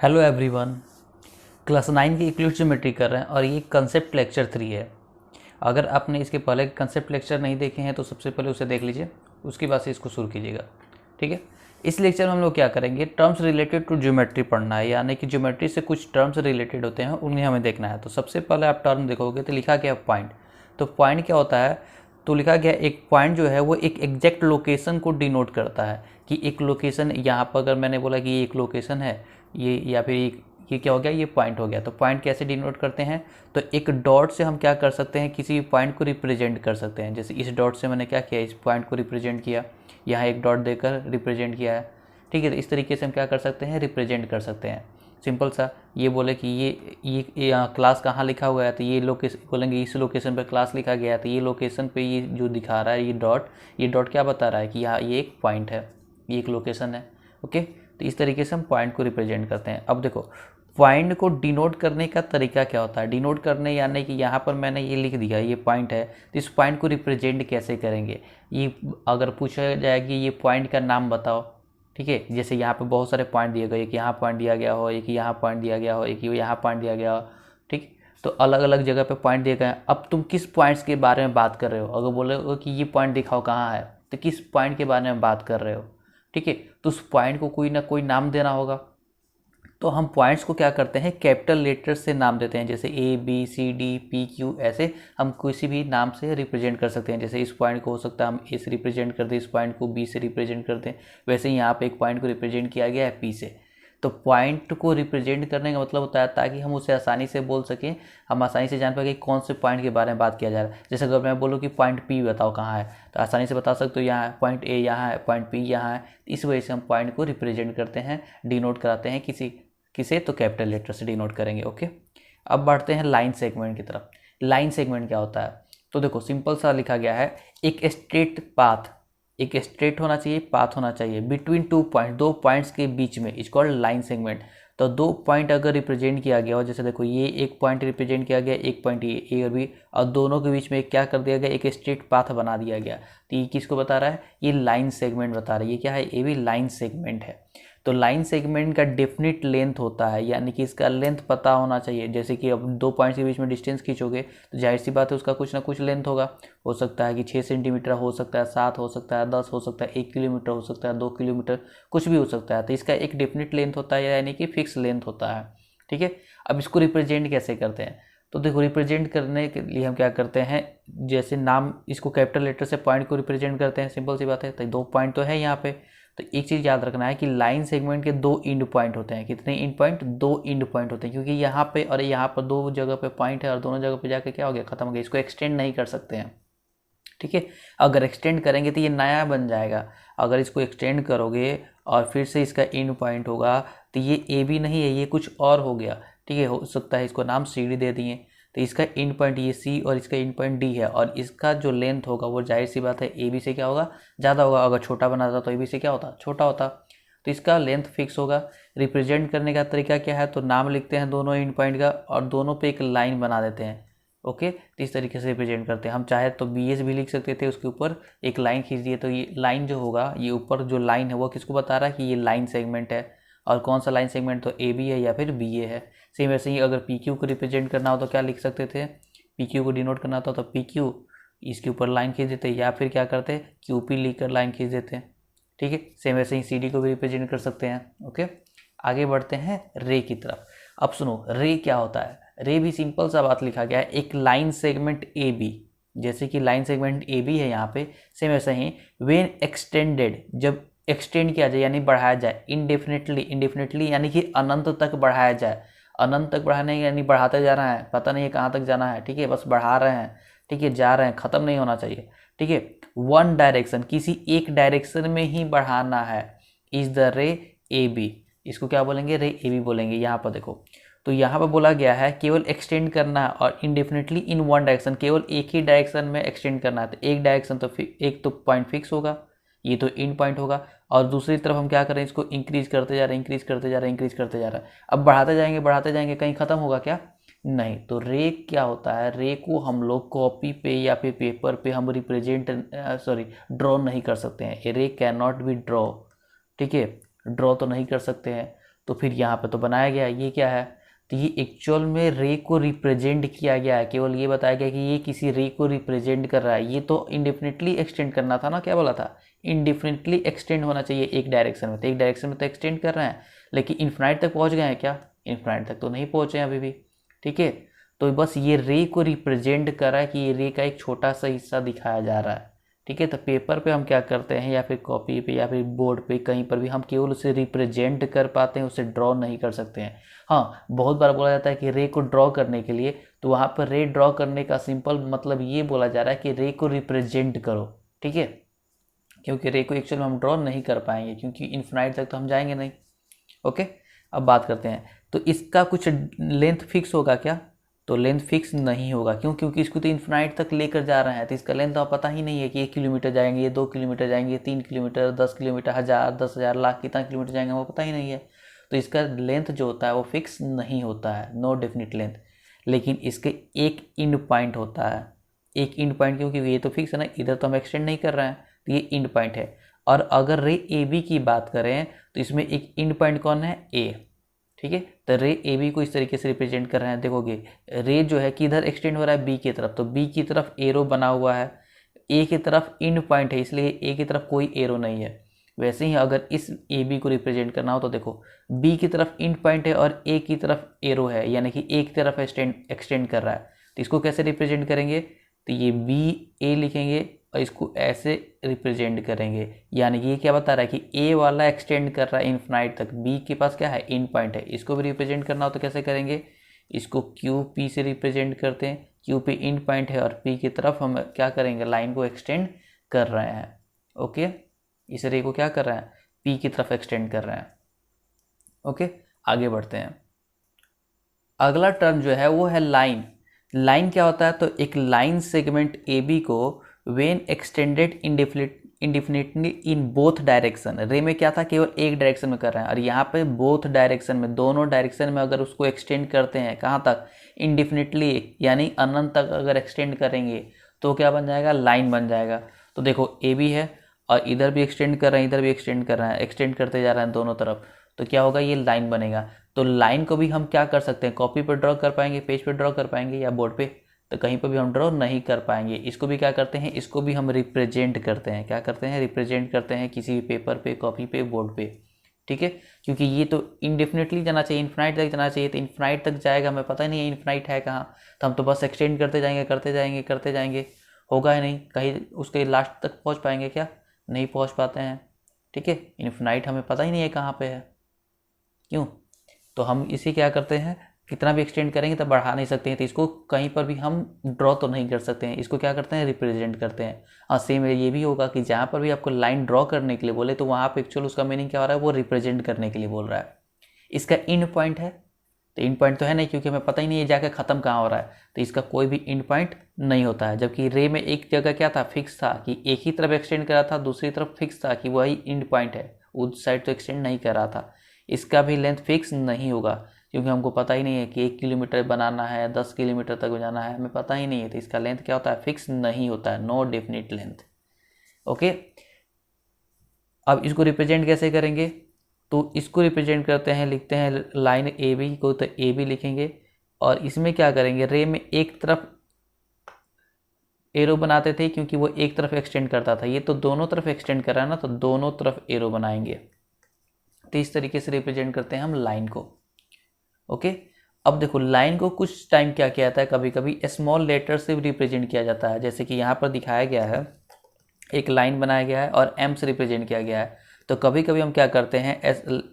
Hello everyone. Class 9 की Eclipse geometry कर रहे हैं और ये कंसेप्ट लेक्चर 3 है। अगर आपने इसके पहले कंसेप्ट लेक्चर नहीं देखे हैं तो सबसे पहले उसे देख लीजिए, उसके बाद से इसको शुरू कीजिएगा। ठीक है, इस लेक्चर में हम लोग क्या करेंगे, टर्म्स रिलेटेड टू ज्योमेट्री पढ़ना है, यानी कि ज्योमेट्री से कुछ टर्म्स रिलेटेड होते हैं उन्हें हमें देखना है। तो सबसे पहले आप टर्म देखोगे तो लिखा गया पॉइंट। तो पॉइंट क्या होता है, तो लिखा गया एक पॉइंट जो है वो एक एग्जैक्ट लोकेशन को डिनोट करता है कि एक लोकेशन, यहाँ पर अगर मैंने बोला कि ये एक लोकेशन है ये, या फिर ये क्या हो गया, ये पॉइंट हो गया। तो पॉइंट कैसे डिनोट करते हैं, तो एक डॉट से हम क्या कर सकते हैं, किसी पॉइंट को रिप्रेजेंट कर सकते हैं। जैसे इस डॉट से मैंने क्या किया, इस पॉइंट को रिप्रेजेंट किया, यहाँ एक डॉट देकर रिप्रेजेंट किया है। ठीक है, तो इस तरीके से हम क्या कर सकते हैं, रिप्रेजेंट कर सकते हैं। सिंपल सा, ये बोले कि ये यहाँ क्लास कहाँ लिखा हुआ है, तो ये लोकेशन बोलेंगे, इस लोकेशन पे क्लास लिखा गया है, तो ये लोकेशन पे ये जो दिखा रहा है ये डॉट क्या बता रहा है कि यहाँ ये एक पॉइंट है, ये एक लोकेशन है। ओके, तो इस तरीके से हम पॉइंट को रिप्रेजेंट करते हैं। अब देखो पॉइंट को डिनोट करने का तरीका क्या होता है, डिनोट करने यानी कि यहाँ पर मैंने ये लिख दिया ये पॉइंट है, तो इस पॉइंट को रिप्रेजेंट कैसे करेंगे। ये अगर पूछा जाए कि ये पॉइंट का नाम बताओ, ठीक है, जैसे यहाँ पे बहुत सारे पॉइंट दिए गए, एक यहाँ पॉइंट दिया गया हो, एक यहाँ पॉइंट दिया गया हो, एक यहाँ पॉइंट दिया गया हो। ठीक, तो अलग अलग जगह पे पॉइंट दिए गए हैं। अब तुम किस पॉइंट्स के बारे में बात कर रहे हो, अगर बोले कि ये पॉइंट दिखाओ कहाँ है, तो किस पॉइंट के बारे में बात कर रहे हो। ठीक है, तो उस पॉइंट को कोई ना कोई नाम देना होगा। तो हम पॉइंट्स को क्या करते हैं, कैपिटल लेटर से नाम देते हैं, जैसे A B C D P Q, ऐसे हम किसी भी नाम से रिप्रेजेंट कर सकते हैं। जैसे इस पॉइंट को हो सकता है हम ए से रिप्रेजेंट कर दें, इस पॉइंट को बी से रिप्रेजेंट कर दें, वैसे ही यहाँ पे एक पॉइंट को रिप्रेजेंट किया गया है पी से। तो पॉइंट को रिप्रेजेंट करने का मतलब होता है ताकि हम उसे आसानी से बोल सकें, हम आसानी से जान पाए कि कौन से पॉइंट के बारे में बात किया जा रहा है। जैसे अगर मैं बोलूँ कि पॉइंट पी बताओ कहाँ है, तो आसानी से बता सकते हो, यहाँ है पॉइंट ए, यहाँ है पॉइंट पी, यहाँ है। इस वजह से हम पॉइंट को रिप्रेजेंट करते हैं, डिनोट कराते हैं किसे, तो कैपिटल लेटर से डिनोट करेंगे। ओके, अब बढ़ते हैं लाइन सेगमेंट की तरफ। लाइन सेगमेंट क्या होता है, तो देखो सिंपल सा लिखा गया है, एक स्ट्रेट पाथ, एक स्ट्रेट होना चाहिए, पाथ होना चाहिए बिटवीन टू पॉइंट, दो पॉइंट्स के बीच में, इज कॉल्ड लाइन सेगमेंट। तो दो पॉइंट अगर रिप्रेजेंट किया गया हो, जैसे देखो ये एक पॉइंट रिप्रेजेंट किया गया, एक पॉइंट ये ए और बी, और दोनों के बीच में क्या कर दिया गया, एक स्ट्रेट पाथ बना दिया गया। तो ये किसको बता रहा है, ये लाइन सेगमेंट बता रहा है। ये क्या है, ये भी लाइन सेगमेंट है। तो लाइन सेगमेंट का डेफिनिट लेंथ होता है, यानी कि इसका लेंथ पता होना चाहिए। जैसे कि अब दो पॉइंट्स के बीच में डिस्टेंस खींचोगे तो जाहिर सी बात है उसका कुछ ना कुछ लेंथ होगा। हो सकता है कि 6 सेंटीमीटर, हो सकता है 7, हो सकता है 10, हो सकता है 1 किलोमीटर, हो सकता है 2 किलोमीटर, कुछ भी हो सकता है। तो इसका एक डेफिनिट लेंथ होता है, यानी कि फिक्स लेंथ होता है। ठीक है, अब इसको रिप्रेजेंट कैसे करते हैं, तो देखो रिप्रेजेंट करने के लिए हम क्या करते हैं, जैसे नाम, इसको कैपिटल लेटर से पॉइंट को रिप्रेजेंट करते हैं, सिंपल सी बात है। तो दो पॉइंट तो है यहाँ पे, तो एक चीज़ याद रखना है कि लाइन सेगमेंट के दो इंड पॉइंट होते हैं। कितने इंड पॉइंट, दो इंड पॉइंट होते हैं, क्योंकि यहाँ पे और यहाँ पर दो जगह पे पॉइंट है और दोनों जगह पे जाके क्या हो गया, खत्म हो गया। इसको एक्सटेंड नहीं कर सकते हैं। ठीक है, अगर एक्सटेंड करेंगे तो ये नया बन जाएगा। अगर इसको एक्सटेंड करोगे और फिर से इसका इंड पॉइंट होगा तो ये ए भी नहीं है, ये कुछ और हो गया। ठीक है, हो सकता है इसको नाम सी डी दे दिए, तो इसका इंड पॉइंट ये सी और इसका इंड पॉइंट डी है, और इसका जो लेंथ होगा वो जाहिर सी बात है ए बी से क्या होगा, ज़्यादा होगा। अगर छोटा बनाता तो ए बी से क्या होता, छोटा होता। तो इसका लेंथ फिक्स होगा। रिप्रेजेंट करने का तरीका क्या है, तो नाम लिखते हैं दोनों इंड पॉइंट का और दोनों पे एक लाइन बना देते हैं। ओके, तो इस तरीके से रिप्रेजेंट करते हैं। हम चाहे तो बी एस भी लिख सकते थे, उसके ऊपर एक लाइन खींच दिए, तो ये लाइन जो होगा, ये ऊपर जो लाइन है वो किसको बता रहा है कि ये लाइन सेगमेंट है। और कौन सा लाइन सेगमेंट, तो ए बी है या फिर बी ए है। सेम वैसे ही अगर पी क्यू को रिप्रेजेंट करना हो तो क्या लिख सकते थे, पी क्यू को डिनोट करना था तो पी क्यू, इसके ऊपर लाइन खींच देते, या फिर क्या करते, क्यू पी लिख कर लाइन खींच देते। ठीक है, सेम वैसे ही सी डी को भी रिप्रेजेंट कर सकते हैं। ओके, आगे बढ़ते हैं रे की तरफ। अब सुनो रे क्या होता है। रे भी सिंपल सा बात लिखा गया है, एक लाइन सेगमेंट ए बी, जैसे कि लाइन सेगमेंट ए बी है यहाँ पे, सेम वैसे ही व्हेन एक्सटेंडेड, जब एक्सटेंड किया जाए यानी बढ़ाया जाए, इनडेफिनेटली, इनडेफिनेटली यानी कि अनंत तक बढ़ाया जाए। अनंत तक बढ़ाने यानी बढ़ाते जा रहा है, पता नहीं है कहाँ तक जाना है। ठीक है, बस बढ़ा रहे हैं। ठीक है, जा रहे हैं, ख़त्म नहीं होना चाहिए। ठीक है, वन डायरेक्शन, किसी एक डायरेक्शन में ही बढ़ाना है, इज द रे ए बी। इसको क्या बोलेंगे, रे ए बी बोलेंगे। यहाँ पर देखो, तो यहाँ पर बोला गया है केवल एक्सटेंड करना है और इनडेफिनेटली इन वन डायरेक्शन, केवल एक ही डायरेक्शन में एक्सटेंड करना है। तो एक डायरेक्शन तो एक तो पॉइंट फिक्स होगा, ये तो इन पॉइंट होगा, और दूसरी तरफ हम क्या करें, इसको इंक्रीज करते जा रहे हैं, इंक्रीज करते जा रहे हैं, इंक्रीज करते जा रहा है। अब बढ़ाते जाएंगे, कहीं ख़त्म होगा क्या, नहीं। तो रे क्या होता है, रे को हम लोग कॉपी पे या फिर पेपर पे हम ड्रॉ नहीं कर सकते हैं। रे कैन नॉट बी ड्रॉ। ठीक है, ड्रॉ तो नहीं कर सकते हैं। तो फिर यहाँ पे तो बनाया गया है, ये क्या है, तो ये एक्चुअल में रे को रिप्रेजेंट किया गया है, केवल ये बताया गया कि ये किसी रे को रिप्रेजेंट कर रहा है। ये तो इंडेफिनिटली एक्सटेंड करना था ना, क्या बोला था, इंडेफिनिटली एक्सटेंड होना चाहिए एक डायरेक्शन में, तो एक डायरेक्शन में तो एक्सटेंड कर रहे हैं, लेकिन इन्फिनाइट तक पहुँच गए हैं क्या, इन्फिनाइट तक तो नहीं पहुँचे हैं अभी भी। ठीक है, तो बस ये रे को रिप्रेजेंट कर रहा है कि ये रे का एक छोटा सा हिस्सा दिखाया जा रहा है। ठीक है, तो पेपर पे हम क्या करते हैं या फिर कॉपी पे या फिर बोर्ड पे कहीं पर भी हम केवल उसे रिप्रेजेंट कर पाते हैं, उसे ड्रॉ नहीं कर सकते हैं। हाँ, बहुत बार बोला जाता है कि रे को ड्रॉ करने के लिए, तो वहाँ पर रे ड्रॉ करने का सिंपल मतलब ये बोला जा रहा है कि रे को रिप्रेजेंट करो। ठीक है, क्योंकि रे को एक्चुअल में हम ड्रॉ नहीं कर पाएंगे, क्योंकि इन्फिनाइट तक तो हम जाएंगे नहीं। ओके, अब बात करते हैं, तो इसका कुछ लेंथ फिक्स होगा क्या, तो लेंथ फिक्स नहीं होगा। क्यों, क्योंकि इसको तो इन्फिनाइट तक लेकर जा रहे हैं, तो इसका लेंथ तो पता ही नहीं है कि 1 किलोमीटर जाएंगे, 2 किलोमीटर जाएंगे, 3 किलोमीटर, 10 किलोमीटर, 1000, 10,000, लाख, कितना किलोमीटर जाएंगे वो पता ही नहीं है। तो इसका लेंथ जो होता है वो फिक्स नहीं होता है, नो डेफिनिट लेंथ। लेकिन इसके एक इंड पॉइंट होता है, एक इंड पॉइंट, क्योंकि ये तो फिक्स है ना, इधर तो हम एक्सटेंड नहीं कर रहे हैं, तो ये इंड पॉइंट है। और अगर रे ए बी की बात करें तो इसमें एक इंड पॉइंट कौन है, ए। ठीक है, तो रे ए बी को इस तरीके से रिप्रेजेंट कर रहे हैं। देखोगे रे जो है किधर एक्सटेंड हो रहा है, बी की तरफ, तो बी की तरफ एरो बना हुआ है, ए की तरफ इंड पॉइंट है, इसलिए ए की तरफ कोई एरो नहीं है। वैसे ही अगर इस ए बी को रिप्रेजेंट करना हो तो देखो बी की तरफ इंड पॉइंट है और ए की तरफ एरो है, यानी कि एक तरफ एक्सटेंड कर रहा है। तो इसको कैसे रिप्रेजेंट करेंगे, तो ये बी ए लिखेंगे और इसको ऐसे रिप्रेजेंट करेंगे, यानी कि ये क्या बता रहा है कि ए वाला एक्सटेंड कर रहा है इन्फिनाइट तक, बी के पास क्या है, इंड पॉइंट है। इसको भी रिप्रेजेंट करना हो तो कैसे करेंगे, इसको क्यू पी से रिप्रेजेंट करते हैं, क्यू पी इंड पॉइंट है और पी की तरफ हम क्या करेंगे, लाइन को एक्सटेंड कर रहे हैं। ओके, इस रे को क्या कर रहे हैं, पी की तरफ एक्सटेंड कर रहे हैं। ओके, आगे बढ़ते हैं। अगला टर्म जो है वो है लाइन। लाइन क्या होता है, तो एक लाइन सेगमेंट ए बी को when extended indefinitely in both direction, ray में क्या था, केवल एक डायरेक्शन में कर रहे हैं, और यहाँ पे बोथ डायरेक्शन में, दोनों डायरेक्शन में अगर उसको एक्सटेंड करते हैं, कहाँ तक, इंडिफिनिटली, यानी अनंत तक अगर एक्सटेंड करेंगे तो क्या बन जाएगा, लाइन बन जाएगा। तो देखो ए बी है और इधर भी एक्सटेंड कर रहे हैं, इधर भी एक्सटेंड कर रहे हैं, एक्सटेंड करते जा रहे हैं दोनों तरफ, तो क्या होगा, ये लाइन बनेगा। तो लाइन को भी हम क्या कर सकते हैं, कॉपी पर ड्रॉ कर पाएंगे, पेज पर ड्रॉ कर पाएंगे या बोर्ड पे, तो कहीं पर भी हम ड्रॉ नहीं कर पाएंगे। इसको भी क्या करते हैं, इसको भी हम रिप्रेजेंट करते हैं, क्या करते हैं, रिप्रेजेंट करते हैं किसी भी पेपर पे, कॉपी पे, बोर्ड पे। ठीक है, क्योंकि ये तो इंडेफिनिटली जाना चाहिए, इन्फिनाइट तक जाना चाहिए, तो इन्फिनाइट तक जाएगा, हमें पता ही नहीं है इन्फिनाइट है कहाँ, तो हम तो बस एक्सटेंड करते जाएंगे, करते जाएंगे, करते जाएंगे, होगा ही नहीं, कहीं उसके लास्ट तक पहुँच पाएंगे क्या, नहीं पहुँच पाते हैं। ठीक है, इन्फिनाइट हमें पता ही नहीं है कहाँ पे है, क्यों, तो हम इसे क्या करते हैं, कितना भी एक्सटेंड करेंगे तो बढ़ा नहीं सकते हैं, तो इसको कहीं पर भी हम ड्रॉ तो नहीं कर सकते हैं, इसको क्या करते हैं, रिप्रेजेंट करते हैं। और सेम ये भी होगा कि जहाँ पर भी आपको लाइन ड्रॉ करने के लिए बोले तो वहाँ पे एक्चुअल उसका मीनिंग क्या हो रहा है, वो रिप्रेजेंट करने के लिए बोल रहा है। इसका इंड पॉइंट है, तो इंड पॉइंट तो है नहीं, क्योंकि हमें पता ही नहीं है जाकर ख़त्म कहाँ हो रहा है, तो इसका कोई भी इंड पॉइंट नहीं होता है। जबकि रे में एक जगह क्या था, फिक्स था कि एक ही तरफ एक्सटेंड करा था, दूसरी तरफ फिक्स था कि वही इंड पॉइंट है, उस साइड तो एक्सटेंड नहीं कर रहा था। इसका भी लेंथ फिक्स नहीं होगा, क्योंकि हमको पता ही नहीं है कि 1 किलोमीटर बनाना है, 10 किलोमीटर तक जाना है, हमें पता ही नहीं है, तो इसका लेंथ क्या होता है, फिक्स नहीं होता है, नो डेफिनिट लेंथ। ओके, अब इसको रिप्रेजेंट कैसे करेंगे, तो इसको रिप्रेजेंट करते हैं, लिखते हैं लाइन ए बी को, तो ए बी लिखेंगे, और इसमें क्या करेंगे, रे में एक तरफ एरो बनाते थे क्योंकि वो एक तरफ एक्सटेंड करता था, ये तो दोनों तरफ एक्सटेंड कर रहा है ना, तो दोनों तरफ एरो बनाएंगे, तो इस तरीके से रिप्रेजेंट करते हैं हम लाइन को। ओके, अब देखो लाइन को कुछ टाइम क्या किया जाता है, कभी कभी स्मॉल लेटर से भी रिप्रेजेंट किया जाता है, जैसे कि यहाँ पर दिखाया गया है, एक लाइन बनाया गया है और एम से रिप्रेजेंट किया गया है। तो कभी कभी हम क्या करते हैं,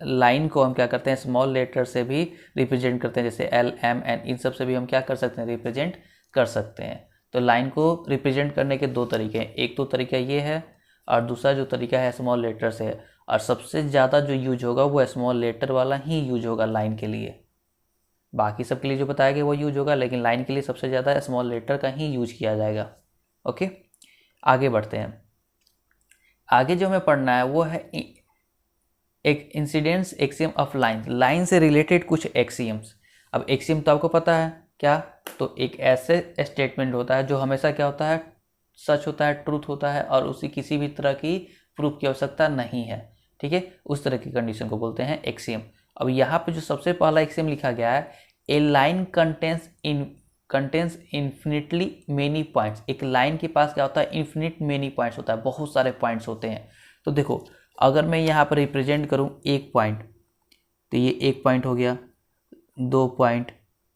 लाइन को हम क्या करते हैं, स्मॉल लेटर से भी रिप्रेजेंट करते हैं, जैसे एल, एम, एन, इन सब से भी हम क्या कर सकते हैं, रिप्रेजेंट कर सकते हैं। तो लाइन को रिप्रेजेंट करने के दो तरीके हैं, एक तो तरीका ये है और दूसरा जो तरीका है स्मॉल लेटर से है, और सबसे ज़्यादा जो यूज होगा वो स्मॉल लेटर वाला ही यूज होगा लाइन के लिए। बाकी सब के लिए जो बताया गया वो यूज होगा, लेकिन लाइन के लिए सबसे ज़्यादा स्मॉल लेटर का ही यूज किया जाएगा। ओके, आगे बढ़ते हैं। आगे जो हमें पढ़ना है वो है एक incidence axiom of line, line से रिलेटेड कुछ एक्सियम्स। अब एक्सियम तो आपको पता है क्या, तो एक ऐसे स्टेटमेंट होता है जो हमेशा क्या होता है, सच होता है, ट्रूथ होता है, और उसी किसी भी तरह की प्रूफ की आवश्यकता नहीं है। ठीक है, उस तरह की कंडीशन को बोलते हैं एक्सियम। अब यहाँ पे जो सबसे पहला एक्सियम लिखा गया है, a line contains infinitely many points. एक लाइन के पास क्या होता है, इन्फिनिट मेनी पॉइंट्स होता है, बहुत सारे पॉइंट्स होते हैं। तो देखो अगर मैं यहाँ पर रिप्रेजेंट करूँ एक पॉइंट, तो ये एक पॉइंट हो गया, 2 पॉइंट,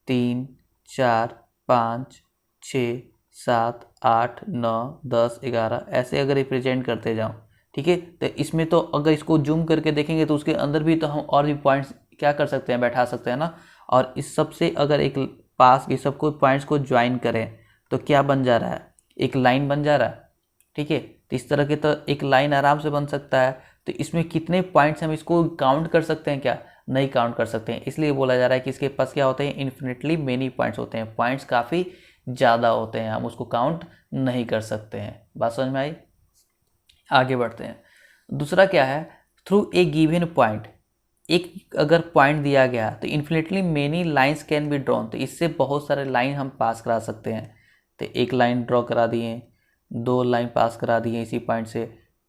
3, 4, 5, 6, 7, 8, 9, 10, 11 ऐसे अगर रिप्रेजेंट करते जाऊँ, ठीक है। तो इसमें तो अगर इसको जूम करके देखेंगे तो उसके अंदर भी तो हम और भी पॉइंट्स क्या कर सकते हैं, बैठा सकते हैं ना। और इस सब से अगर एक पास ये सबको पॉइंट्स को ज्वाइन करें तो क्या बन जा रहा है, एक लाइन बन जा रहा है, ठीक है। तो इस तरह के तो एक लाइन आराम से बन सकता है। तो इसमें कितने पॉइंट्स हम इसको काउंट कर सकते हैं, क्या नहीं काउंट कर सकते हैं। इसलिए बोला जा रहा है कि इसके पास क्या होते हैं, इन्फिनिटली मेनी पॉइंट्स होते हैं, पॉइंट्स काफ़ी ज़्यादा होते हैं, हम उसको काउंट नहीं कर सकते हैं। बात समझ में आई। आगे बढ़ते हैं। दूसरा क्या है, थ्रू ए गिवन पॉइंट, एक अगर पॉइंट दिया गया तो infinitely many lines can be drawn, तो इससे बहुत सारे लाइन हम पास करा सकते हैं। तो एक लाइन ड्रॉ करा दिए, 2 लाइन पास करा दिए इसी पॉइंट से,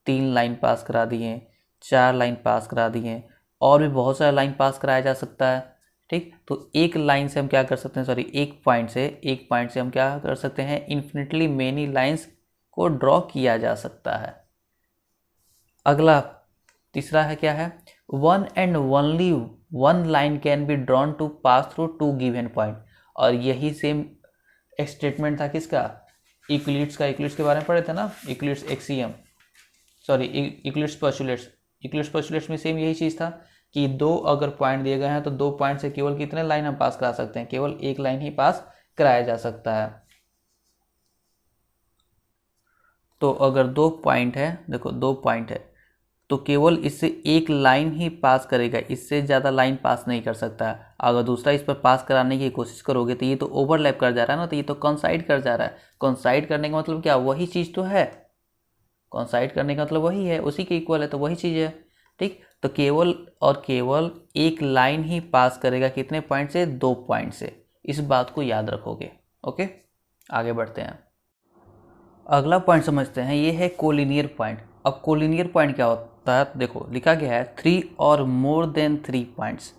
3 लाइन पास करा दिए, 4 लाइन पास करा दिए, और भी बहुत सारा लाइन पास कराया जा सकता है, ठीक। तो एक लाइन से हम क्या कर सकते हैं, सॉरी एक पॉइंट से हम क्या कर सकते हैं, इन्फिनिटली मेनी लाइंस को ड्रॉ किया जा सकता है। अगला तीसरा है क्या है, one and only one line can be drawn to pass through 2 given point. और यही सेम स्टेटमेंट था किसका, यूक्लिड्स का। यूक्लिड्स के बारे में पढ़े थे ना, Euclid's axiom, sorry Euclid's postulates. Euclid's postulates में सेम यही चीज़ था कि 2 अगर पॉइंट दिए गए हैं तो 2 पॉइंट से केवल कितने लाइन हम पास करा सकते हैं, केवल एक लाइन ही पास कराया जा सकता है। तो अगर 2 पॉइंट है, देखो 2 पॉइंट है तो केवल इससे एक लाइन ही पास करेगा, इससे ज़्यादा लाइन पास नहीं कर सकता है। अगर दूसरा इस पर पास कराने की कोशिश करोगे तो ये तो ओवरलैप कर जा रहा है ना, तो ये तो कॉन्साइड कर जा रहा है। कॉन्साइड करने का मतलब क्या, वही चीज़ तो है, कॉन्साइड करने का मतलब वही है, उसी के इक्वल है, तो वही चीज़ है, ठीक। तो केवल और केवल एक लाइन ही पास करेगा, कितने पॉइंट से, 2 पॉइंट से। इस बात को याद रखोगे। ओके, आगे बढ़ते हैं। अगला पॉइंट समझते हैं, ये है कोलिनियर पॉइंट। अब कोलिनियर पॉइंट क्या होता है, देखो लिखा गया है 3 और मोर देन 3 पॉइंट्स,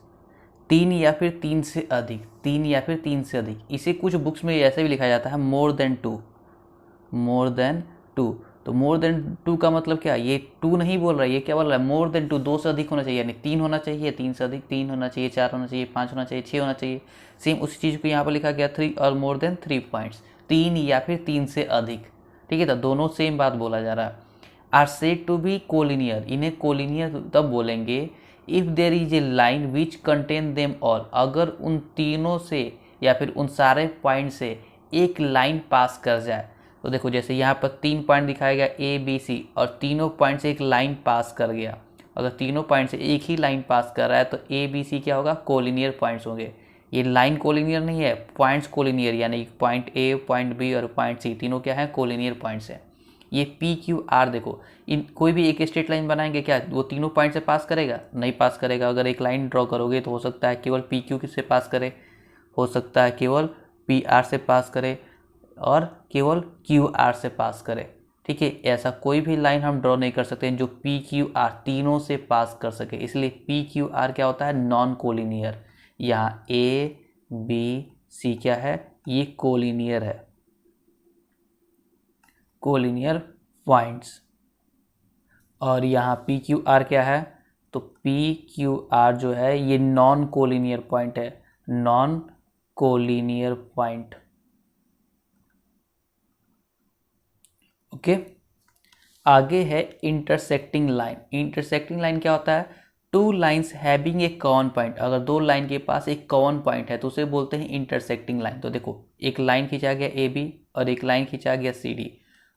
3 या फिर 3 से अधिक, 3 या फिर 3 से अधिक। इसे कुछ बुक्स में ऐसे भी लिखा जाता है मोर देन 2, मोर देन 2। तो मोर देन 2 का मतलब क्या, ये 2 नहीं बोल रहा है, ये क्या बोल रहा है, मोर देन 2, 2 से अधिक होना चाहिए, यानी 3 होना चाहिए, 3 से अधिक 3 होना चाहिए, 4 होना चाहिए, 5 होना चाहिए, 6 होना चाहिए। सेम उसी चीज़ को यहाँ पर लिखा गया 3 और मोर देन 3 पॉइंट्स, 3 या फिर 3 से अधिक, ठीक है। तो दोनों सेम बात बोला जा रहा है। Are said to be collinear, इन्हें कोलिनियर तब बोलेंगे if there is a line which contain them all, अगर उन तीनों से या फिर उन सारे पॉइंट से एक लाइन पास कर जाए। तो देखो जैसे यहाँ पर 3 पॉइंट दिखाया गया ए बी सी, और तीनों पॉइंट से एक लाइन पास कर गया। अगर तीनों पॉइंट से एक ही लाइन पास कर रहा है तो ए बी सी क्या होगा, कोलिनियर पॉइंट्स होंगे। ये लाइन कोलिनियर नहीं है, पॉइंट्स कोलिनियर, यानी पॉइंट ए, पॉइंट बी और पॉइंट सी तीनों क्या है, कोलिनियर पॉइंट्स हैं। ये पी क्यू आर, देखो इन कोई भी एक स्ट्रेट लाइन बनाएंगे, क्या वो तीनों पॉइंट से पास करेगा, नहीं पास करेगा। अगर एक लाइन ड्रॉ करोगे तो हो सकता है केवल पी क्यू से पास करे, हो सकता है केवल पी आर से पास करे, और केवल क्यू आर से पास करे, ठीक है। ऐसा कोई भी लाइन हम ड्रॉ नहीं कर सकते जो पी क्यू आर तीनों से पास कर सके, इसलिए पी क्यू आर क्या होता है, नॉन कोलिनियर। यहाँ ए बी सी क्या है, ये कोलिनियर है, कोलिनियर पॉइंट्स। और यहाँ पी क्यू आर क्या है, तो पी क्यू आर जो है ये नॉन कोलिनियर पॉइंट है, नॉन कोलिनियर पॉइंट। ओके, आगे है इंटरसेक्टिंग लाइन। इंटरसेक्टिंग लाइन क्या होता है, 2 lines having a common point, अगर 2 लाइन के पास एक कॉमन पॉइंट है तो उसे बोलते हैं इंटरसेक्टिंग लाइन। तो देखो एक लाइन खींचा गया ए बी और एक लाइन खींचा गया सी डी,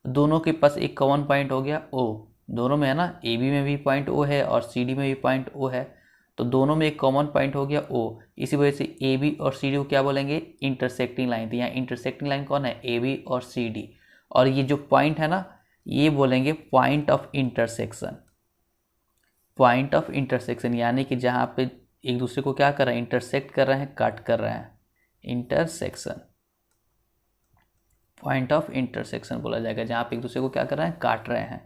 दोनों के पास एक कॉमन पॉइंट हो गया ओ, दोनों में है ना, ए बी में भी पॉइंट ओ है और सी डी में भी पॉइंट ओ है, तो दोनों में एक कॉमन पॉइंट हो गया ओ। इसी वजह से ए बी और सी डी को क्या बोलेंगे, इंटरसेक्टिंग लाइन। तो यहाँ इंटरसेक्टिंग लाइन कौन है, ए बी और सी डी। और ये जो पॉइंट है ना, ये बोलेंगे point of intersection, point of intersection, यानी कि जहाँ पे एक दूसरे को क्या कर रहे हैं, इंटरसेक्ट कर रहे हैं, कट कर रहे हैं, इंटरसेक्शन, पॉइंट ऑफ इंटरसेक्शन बोला जाएगा, जहाँ पे एक दूसरे को क्या कर रहे हैं, काट रहे हैं,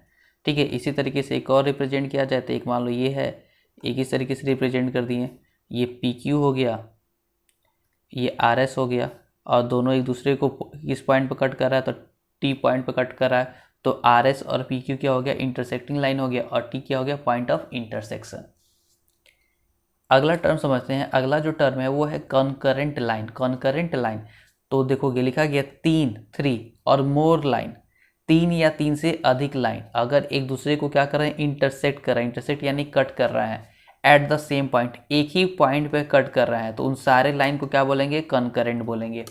ठीक है। इसी तरीके से एक और रिप्रेजेंट किया जाए तो एक मान लो ये है, एक इस तरीके से रिप्रेजेंट कर दिए, ये पी क्यू हो गया, ये आर एस हो गया, और दोनों एक दूसरे को किस पॉइंट पर कट कर रहा है, तो टी पॉइंट पर कट कर रहा है, तो आर एस और पी क्यू क्या हो गया, इंटरसेक्टिंग लाइन हो गया, और टी क्या हो गया, पॉइंट ऑफ इंटरसेक्शन। अगला टर्म समझते हैं। अगला जो टर्म है वो है कॉन्करेंट लाइन। कॉन्करेंट लाइन तो देखोगे लिखा गया 3 और मोर लाइन, 3 या 3 से अधिक लाइन अगर एक दूसरे को क्या कर रहे हैं, इंटरसेक्ट कर रहे हैं, इंटरसेक्ट यानी कट कर रहे हैं एट द सेम पॉइंट, एक ही पॉइंट पे कट कर रहे हैं, तो उन सारे लाइन को क्या बोलेंगे, कॉन्करेंट बोलेंगे।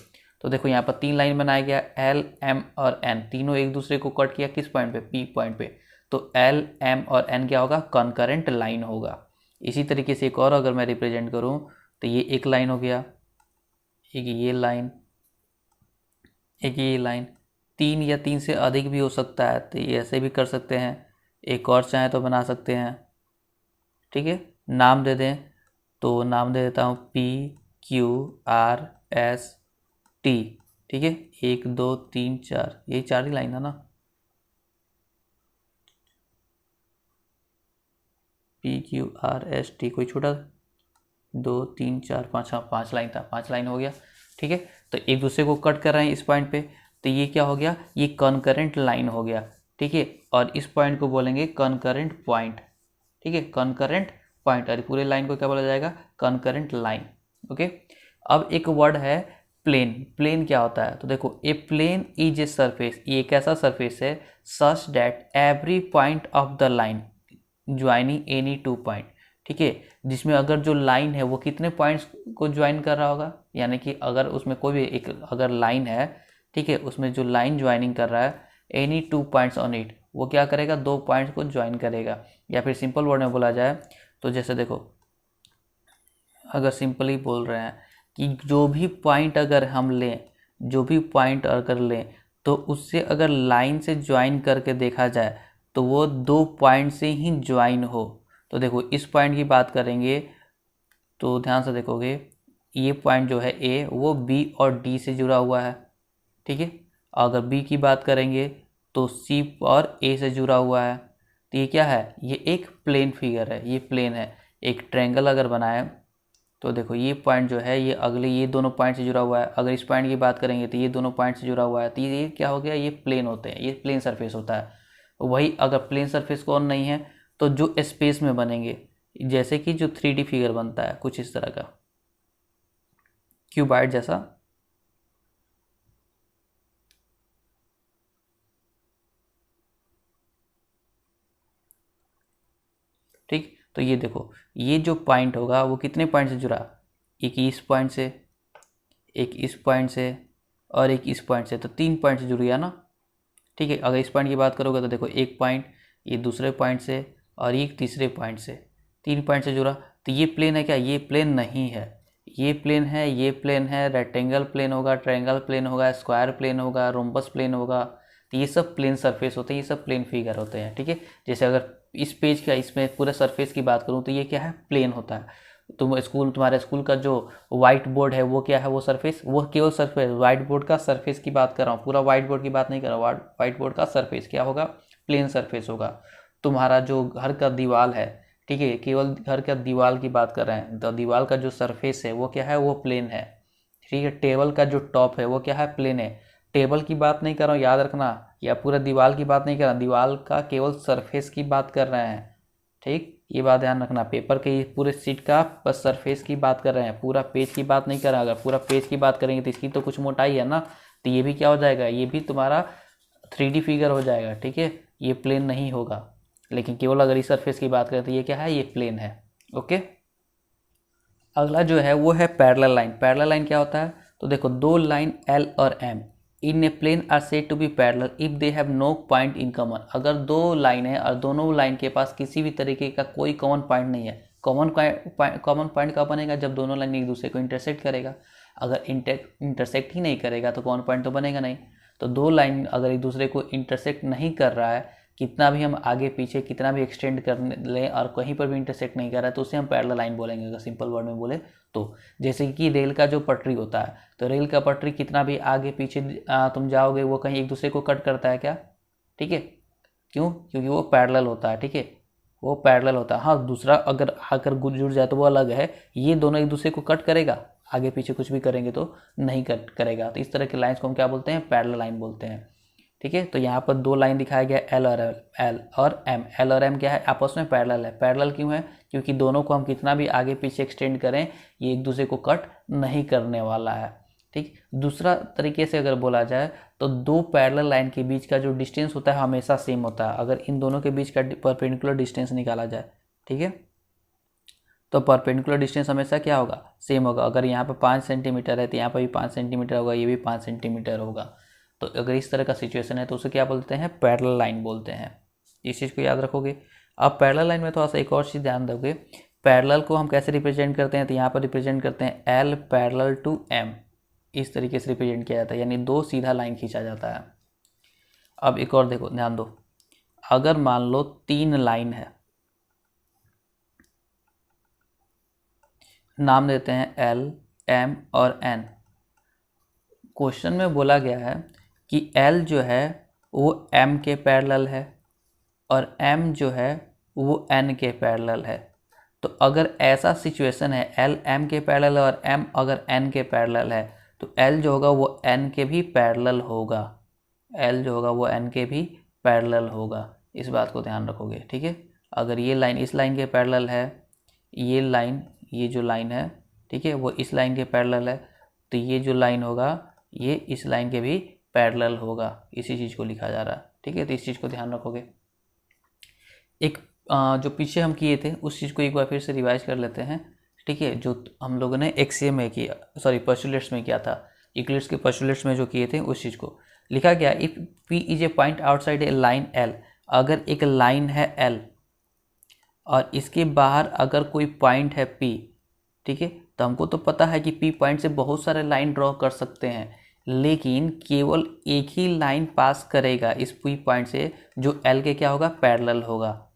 तो देखो यहाँ पर 3 लाइन बनाया गया, एल एम और एन, तीनों एक दूसरे को कट किया किस पॉइंट पे, पी पॉइंट पे, तो एल एम और एन क्या होगा, कॉन्करेंट लाइन होगा। इसी तरीके से एक और अगर मैं रिप्रेजेंट करूँ तो ये एक लाइन हो गया, एक ये लाइन, एक ये लाइन, 3 या 3 से अधिक भी हो सकता है, तो ये ऐसे भी कर सकते हैं, एक और चाहे तो बना सकते हैं। ठीक है, नाम दे दें तो नाम दे देता हूँ P Q R S T. ठीक है, 1 2 3 4, यही 4 ही लाइन है ना, P Q R S T, कोई छोटा, 2 3 4 5, हाँ 5 लाइन था, 5 लाइन हो गया। ठीक है, तो एक दूसरे को कट कर रहे हैं इस पॉइंट पे, तो ये क्या हो गया, ये कॉन्करेंट लाइन हो गया। ठीक है, और इस पॉइंट को बोलेंगे कॉन्करेंट पॉइंट। ठीक है, कॉन्करेंट पॉइंट, और पूरे लाइन को क्या बोला जाएगा, कॉन्करेंट लाइन। ओके, अब एक वर्ड है प्लेन। प्लेन क्या होता है, तो देखो ए प्लेन इज ए सरफेस, ये एक ऐसा सरफेस है such that every point of the line joining any 2 point. ठीक है, जिसमें अगर जो लाइन है वो कितने पॉइंट्स को ज्वाइन कर रहा होगा, यानी कि अगर उसमें कोई भी एक अगर लाइन है, ठीक है, उसमें जो लाइन ज्वाइनिंग कर रहा है एनी 2 पॉइंट्स ऑन इट, वो क्या करेगा, 2 पॉइंट्स को ज्वाइन करेगा। या फिर सिंपल वर्ड में बोला जाए तो जैसे देखो, अगर सिंपली बोल रहे हैं कि जो भी पॉइंट अगर हम लें, जो भी पॉइंट अगर लें तो उससे अगर लाइन से ज्वाइन करके देखा जाए तो वो 2 पॉइंट से ही ज्वाइन हो। तो देखो इस पॉइंट की बात करेंगे तो ध्यान से देखोगे, ये पॉइंट जो है ए, वो बी और डी से जुड़ा हुआ है। ठीक है, अगर बी की बात करेंगे तो सी और ए से जुड़ा हुआ है। तो ये क्या है, ये एक प्लेन फिगर है, ये प्लेन है। एक ट्रायंगल अगर बनाए तो देखो ये पॉइंट जो है ये अगले ये दोनों पॉइंट से जुड़ा हुआ है, अगर इस पॉइंट की बात करेंगे तो ये दोनों पॉइंट से जुड़ा हुआ है, तो ये क्या हो गया, ये प्लेन होते हैं, ये प्लेन सरफेस होता है। वही अगर प्लेन सरफेस कौन नहीं है तो जो स्पेस में बनेंगे, जैसे कि जो 3D फिगर बनता है कुछ इस तरह का, क्यूबाइड जैसा। ठीक, तो ये देखो ये जो पॉइंट होगा वो कितने पॉइंट से जुड़ा, एक इस पॉइंट से, एक इस पॉइंट से, और एक इस पॉइंट से, तो 3 पॉइंट से जुड़ गया ना। ठीक है, अगर इस पॉइंट की बात करोगे तो देखो एक पॉइंट, ये दूसरे पॉइंट से, और ये तीसरे पॉइंट से, 3 पॉइंट से जुड़ा। तो ये प्लेन है क्या, ये प्लेन नहीं है, ये प्लेन है, ये प्लेन है, रेक्टेंगल प्लेन होगा, ट्रायंगल प्लेन होगा, स्क्वायर प्लेन होगा, रोम्बस प्लेन होगा। तो ये सब प्लेन सरफेस होते हैं, ये सब प्लेन फिगर होते हैं। ठीक है, जैसे अगर इस पेज का इसमें पूरे सरफेस की बात करूँ तो ये क्या है, प्लेन होता है। तुम्हारे स्कूल का जो व्हाइट बोर्ड है वो क्या है, वो सरफेस, वो केवल सरफेस, व्हाइट बोर्ड का सरफेस की बात कर रहा हूँ, पूरा व्हाइट बोर्ड की बात नहीं कर रहा हूँ। व्हाइट बोर्ड का सरफेस क्या होगा, प्लेन सरफेस होगा। तुम्हारा जो घर का दीवार है, ठीक है, केवल घर का दीवार की बात कर रहे हैं, तो दीवार का जो सरफेस है वो क्या है, वो प्लेन है। ठीक है, टेबल का जो टॉप है वो क्या है, प्लेन है। टेबल की बात नहीं कर रहा हूँ, याद रखना, या पूरा दीवार की बात नहीं कर रहा, दीवार का केवल सरफेस की बात कर रहे हैं। ठीक, ये बात ध्यान रखना, पेपर के पूरे सीट का बस सरफेस की बात कर रहे हैं, पूरा पेज की बात नहीं कर रहा। अगर पूरा पेज की बात करेंगे तो इसकी तो कुछ मोटाई है ना, तो ये भी क्या हो जाएगा, ये भी तुम्हारा 3D फिगर हो जाएगा। ठीक है, ये प्लेन नहीं होगा, लेकिन केवल अगर इस सरफेस की बात करें तो ये क्या है, ये प्लेन है। ओके, अगला जो है वो है पैरेलल लाइन। पैरेलल लाइन क्या होता है, तो देखो 2 लाइन L और M in a plane are said to be parallel if they have no point in common. अगर 2 लाइन है और दोनों लाइन के पास किसी भी तरीके का कोई कॉमन पॉइंट नहीं है, कॉमन पॉइंट कब बनेगा, जब दोनों लाइन एक दूसरे को इंटरसेक्ट करेगा। अगर इंटरसेक्ट ही नहीं करेगा तो कॉमन पॉइंट तो बनेगा नहीं। तो 2 लाइन अगर एक दूसरे को इंटरसेक्ट नहीं कर रहा है, कितना भी हम आगे पीछे कितना भी एक्सटेंड कर लें और कहीं पर भी इंटरसेक्ट नहीं कर रहा है, तो उसे हम पैरेलल लाइन बोलेंगे। अगर सिंपल वर्ड में बोले तो जैसे कि रेल का जो पटरी होता है, तो रेल का पटरी कितना भी आगे पीछे तुम जाओगे वो कहीं एक दूसरे को कट करता है क्या, ठीक है, क्यों, क्योंकि वो पैरेलल होता है। ठीक है, वो पैरेलल होता है। हाँ, दूसरा अगर आकर जुड़ जाए तो वो अलग है, ये दोनों एक दूसरे को कट करेगा, आगे पीछे कुछ भी करेंगे तो नहीं कट करेगा। तो इस तरह के लाइन्स को हम क्या बोलते हैं, पैरेलल लाइन बोलते हैं। ठीक है, तो यहाँ पर दो लाइन दिखाया गया एल और एम। एल और एम क्या है, आपस में पैरेलल है। पैरेलल क्यों है, क्योंकि दोनों को हम कितना भी आगे पीछे एक्सटेंड करें ये एक दूसरे को कट नहीं करने वाला है। ठीक, दूसरा तरीके से अगर बोला जाए तो दो पैरेलल लाइन के बीच का जो डिस्टेंस होता है हमेशा सेम होता है। अगर इन दोनों के बीच का परपेंडिकुलर डिस्टेंस निकाला जाए, ठीक है, तो परपेंडिकुलर डिस्टेंस हमेशा क्या होगा, सेम होगा। अगर यहाँ पे 5 सेंटीमीटर है तो यहाँ पर भी 5 सेंटीमीटर होगा, ये भी 5 सेंटीमीटर होगा। तो अगर इस तरह का सिचुएशन है तो उसे क्या बोलते हैं, पैरेलल लाइन बोलते हैं। इस चीज़ को याद रखोगे। अब पैरेलल लाइन में थोड़ा सा एक और चीज़ ध्यान दोगे, पैरेलल को हम कैसे रिप्रेजेंट करते हैं, तो यहाँ पर रिप्रेजेंट करते हैं एल पैरेलल टू एम, इस तरीके से रिप्रेजेंट किया जाता है, यानी दो सीधा लाइन खींचा जाता है। अब एक और देखो, ध्यान दो, अगर मान लो 3 लाइन है, नाम देते हैं एल, एम और एन। क्वेश्चन में बोला गया है कि एल जो है वो एम के पैरेलल है और एम जो है वो एन के पैरेलल है। तो अगर ऐसा सिचुएशन है, एल एम के पैरेलल है और एम अगर एन के पैरेलल है, तो एल जो होगा वो एन के भी पैरेलल होगा। एल जो होगा वो एन के भी पैरेलल होगा, इस बात को ध्यान रखोगे। ठीक है, अगर ये लाइन इस लाइन के पैरेलल है, ये लाइन, ये जो लाइन है, ठीक है, वो इस लाइन के पैरेलल है, तो ये जो लाइन होगा ये इस लाइन के भी पैरेलल होगा। इसी चीज़ को लिखा जा रहा है। ठीक है, तो इस चीज़ को ध्यान रखोगे। एक जो पीछे हम किए थे उस चीज़ को एक बार फिर से रिवाइज कर लेते हैं। ठीक है, जो हम लोगों ने एक्सए में किया, सॉरी पोस्टुलेट्स में किया था, यूक्लिड्स के पोस्टुलेट्स में जो किए थे उस चीज़ को लिखा गया। If P is a point outside A line L, अगर एक लाइन है एल और इसके बाहर अगर कोई पॉइंट है पी, ठीक है, तो हमको तो पता है कि पी पॉइंट से बहुत सारे लाइन ड्रॉ कर सकते हैं, लेकिन केवल एक ही लाइन पास करेगा इस पी पॉइंट से जो एल के क्या होगा, पैरेलल होगा।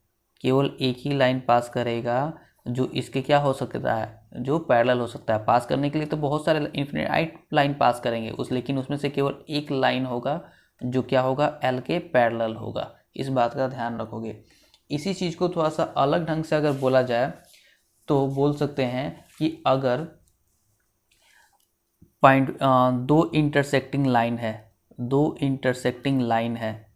केवल एक ही लाइन पास करेगा जो इसके क्या हो सकता है, जो पैरेलल हो सकता है। पास करने के लिए तो बहुत सारे इन्फिनिट लाइन पास करेंगे उस, लेकिन उसमें से केवल एक लाइन होगा जो क्या होगा, एल के पैरेलल होगा। इस बात का ध्यान रखोगे। इसी चीज़ को थोड़ा सा अलग ढंग से अगर बोला जाए तो बोल सकते हैं कि अगर पॉइंट दो इंटरसेक्टिंग लाइन है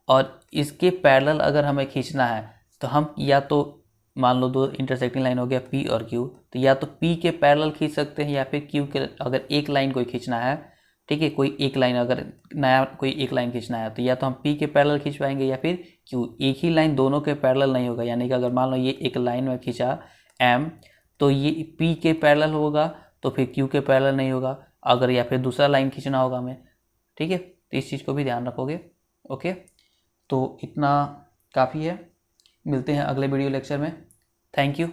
और इसके पैरेलल अगर हमें खींचना है तो हम या तो मान लो दो इंटरसेक्टिंग लाइन हो गया पी और क्यू, तो या तो पी के पैरेलल खींच सकते हैं या फिर क्यू के, अगर एक लाइन कोई खींचना है, ठीक है, कोई एक लाइन, अगर नया कोई एक लाइन खींचना है तो या तो हम पी के पैरेलल खींच पाएंगे या फिर क्यू। एक ही लाइन दोनों के पैरेलल नहीं होगा, यानी कि अगर मान लो ये एक लाइन में खींचा एम तो ये पी के पैरेलल होगा तो फिर क्यू के पैरेलल नहीं होगा, अगर या फिर दूसरा लाइन खींचना होगा हमें। ठीक है, तो इस चीज़ को भी ध्यान रखोगे। ओके, तो इतना काफ़ी है, मिलते हैं अगले वीडियो लेक्चर में। Thank you.